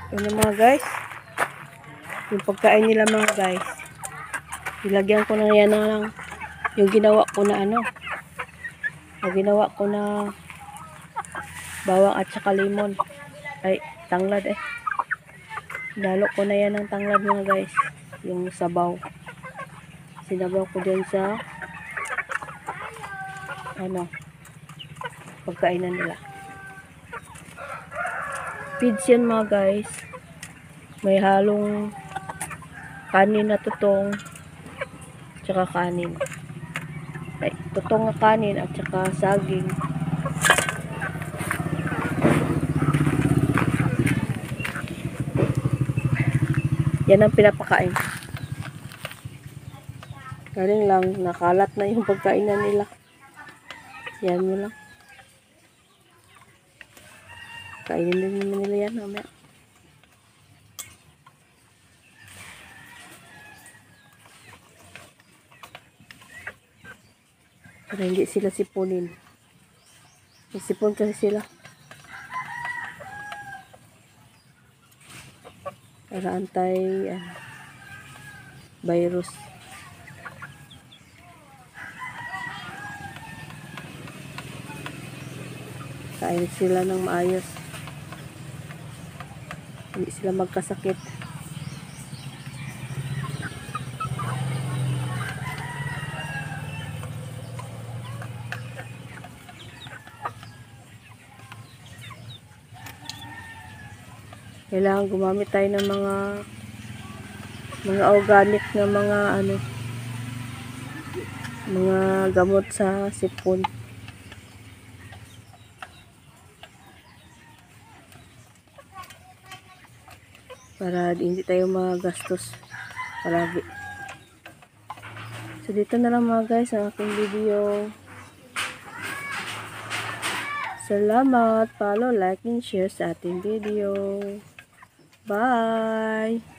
Ano mga guys, yung pagkain nila mga guys, ilagyan ko na yan ng yung ginawa ko na bawang at saka lemon, ay tanglad dalo ko na yan ng tanglad mga guys, yung sabaw, sinabaw ko dyan sa pagkainan nila. Feeds yan mga guys, may halong kanin na tutong tsaka kanin, ay tutong na kanin at saka saging. Yan ang pinapakain. Galing lang, nakalat na yung pagkainan nila. Yan mo lang. Kainin din naman nila yan mamaya. Para hindi sila sipunin. Sipon kasi sila. Para antay virus. Kain sila ng maayos. Hindi sila magkasakit. Kailangan gumamit tayo ng mga organic na mga gamot sa sipon. Para hindi tayo magastos palagi. So dito na lang mga guys ang aking video. Salamat, follow, like, and share sa ating video. Bye!